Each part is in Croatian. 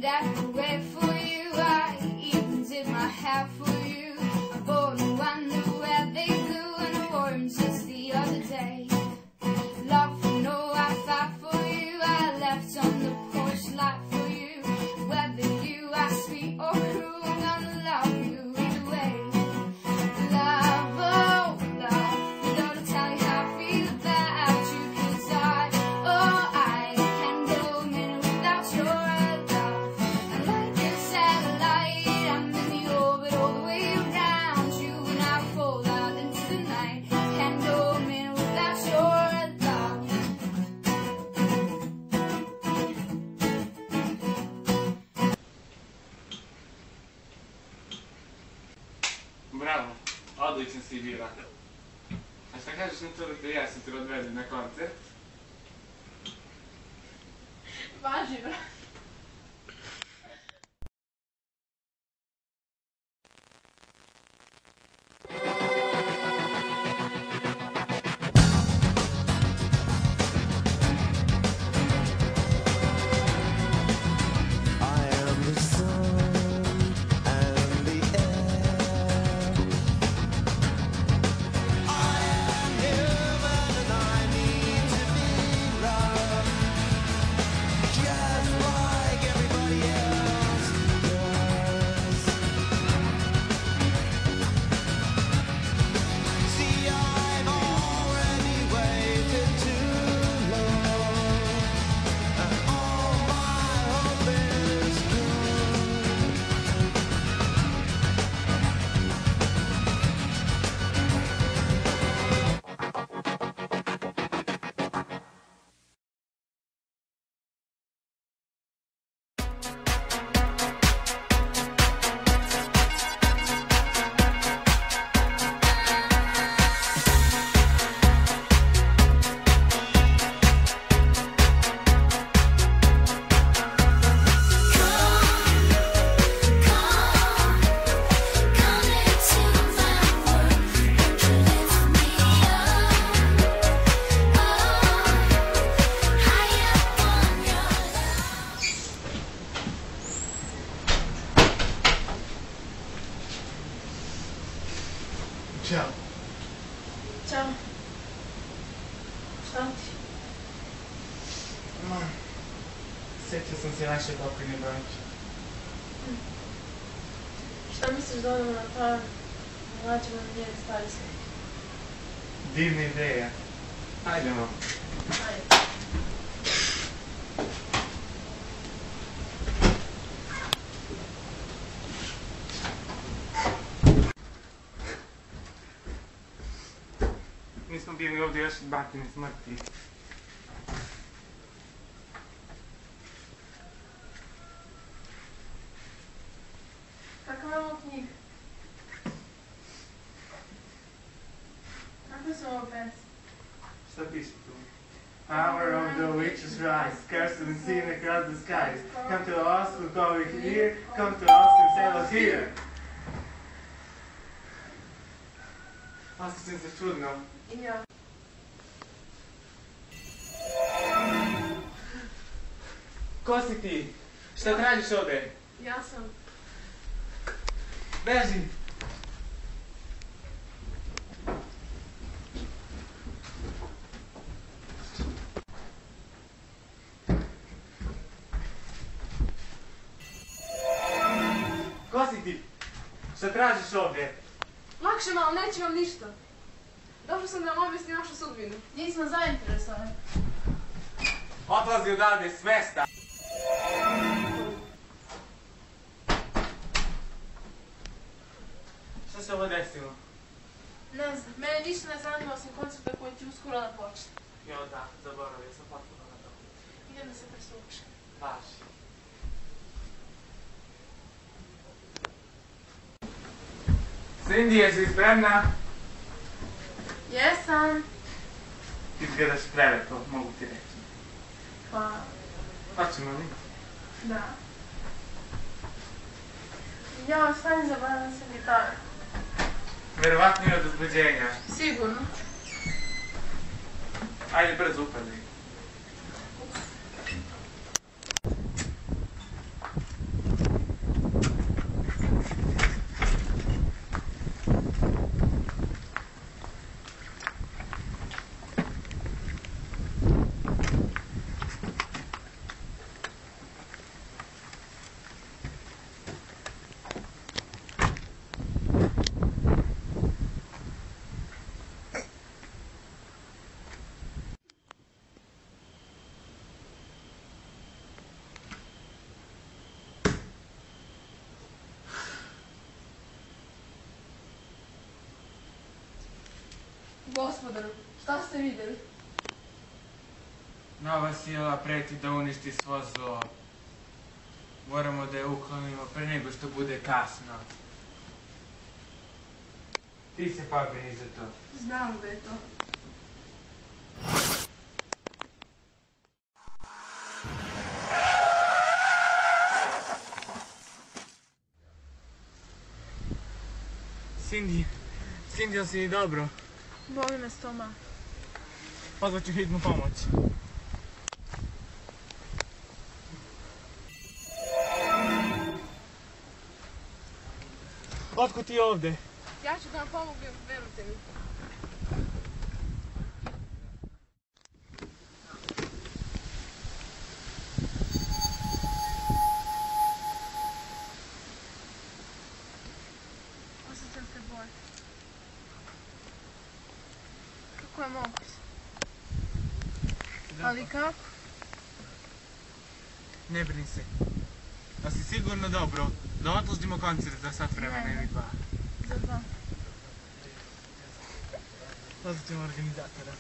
that could wait for you. I even did my hair for you. I bought new underwear, they glue, and I wore them just the other day. Love, you know I fought for you. I left on the porch lot for you. Whether you are sweet or cruel, I'm gonna love you either way. Love, oh love, I'm gonna tell you how I feel about you, 'cause I can't go a minute without your love. I'm like a satellite, I'm in the orbit all the way around you, and I fall out into the night. Can't go a minute without your love. Bravo, odlično si bila. A šta kažeš na to da ja sam te odvedem na koncert? Važi, bro. I am the sun and the air. I am human and I need to be loved, just like everybody else does. See, I've already waited too long, and all my hope is gone. Ćao. Ćao. Šta ti? Ma, sjetio sam se naše pokojne banke. Šta misliš da odemo na par? Nađemo na njene stari slike. Divna ideja. Hajdemo. Ajde. Mi smo bili ovdje još od bakine smrti. Kakva je ovo knjiga? Kakve su ovo pesme? Šta piše tu? Hour of the witch's rise, cursed and seen across the skies. Come to us who go here, come to us and sell us here. Osjećam se čudno. I ja. Ko si ti? Šta tražiš ovdje? Ja sam. Beži! Ko si ti? Šta tražiš ovdje? Lakše malo, neće vam ništa. Došla sam da vam objasnim našu sudbinu. Nismo zainteresovani. Odlazi odavde s mesta! Šta se ovo desilo? Ne znam, mene ništa ne zanima osim koncerta koji će uskoro da počne. Jo da, zaboravio sam potpuno na to. Idem da se presvučem. Baš. Cindy, jesi spremna? Jesam. Ti izgledaš prelepo, mogu ti reći. Pa, Hoćemo li? da. Ja, stani zaboravim se gitaru. Verovatno je od uzbuđenja. Sigurno. Ajde brzo upadaj. Gospodaru, šta ste vidjeli? Nova sila preti da uništi svo zlo. Moramo da je uklonimo pre nego što bude kasno. Ti se pobrini za to. Znam da je to. Cindy, jel si dobro? Boli me stomak. Pozvat ću hitnu pomoć. Otkud ti ovdje? Ja ću da vam pomognem, verujte mi. Osjećam se bolje. Kako je moguće? Ali kako? Ne brini se. Da si sigurno dobro da odložimo koncert za sat vremena ili dva. Za dva. Pozvat ćemo organizatora.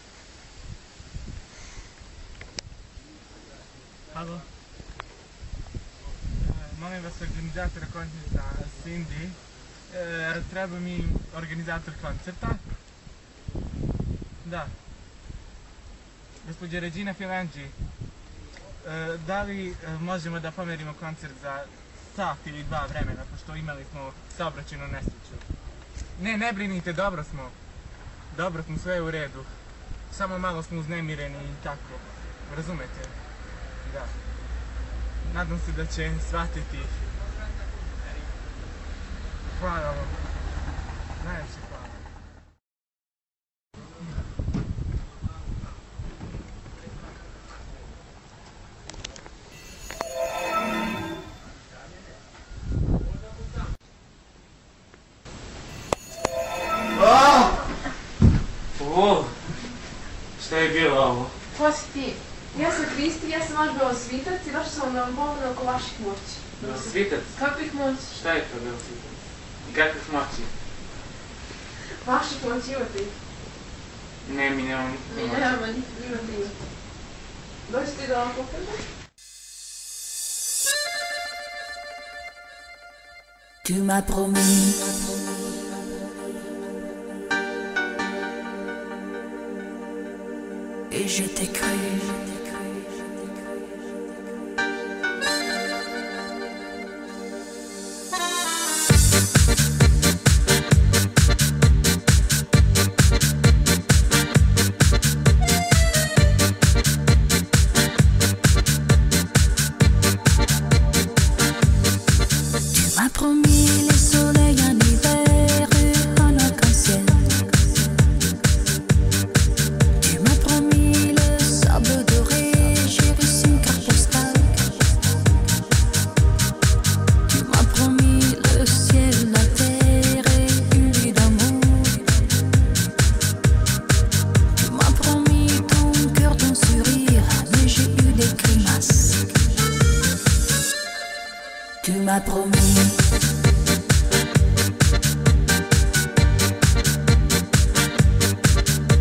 Halo? Molim vas organizatora koncerta Cindy. Treba mi organizator koncerta. Da. Gospođa Regina Filanđi. Da li možemo da pomerimo koncert za sat ili dva vremena, pošto imali smo saobraćajnu nesreću? Ne brinite, dobro smo. Dobro smo, sve je u redu. Samo malo smo uznemireni i tako. Razumete? Da. Nadam se da će shvatiti. Hvala vam. Najljepše hvala. Šta je bilo ovo? Ko si ti? Ja sam Kristi, ja sam vaš Belosvitac i došla sam da vam pomoći oko vaših moći. Belosvitac? Kakvih moći? Šta je to Belosvitac? I kakvih moći? Vaših moći imate ih. Ne, mi nemamo Mi nikakve moći. nemamo niti imate ih. Dođite da vam pokažem. Tu m'as promis et je t'ai cru. Tu m'as promis les soleils en hiver en arc-en-ciel. Tu m'as promis le sable doré, j'ai reçu une carte postale. Tu m'as promis le ciel, la terre et une vie d'amour. Tu m'as promis ton cœur, ton sourire, mais j'ai eu des grimaces. Tu m'as promis.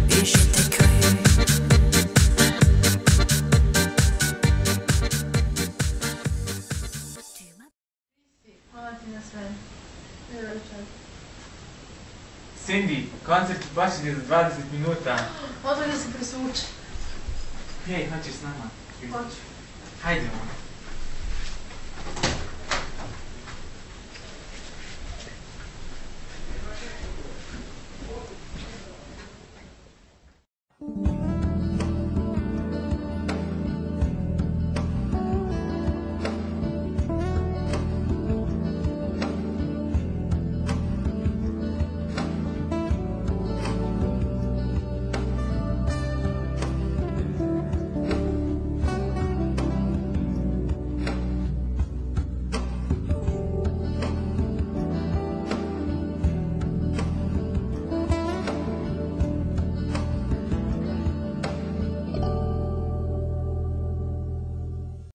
Et je t'ai cru. Hvala ti na sve. Ne veličan. Cindy, koncert počinje za 20 minuta. Odmah da se presvuče. Hej, hoćeš s nama? Hoću. Hajdemo.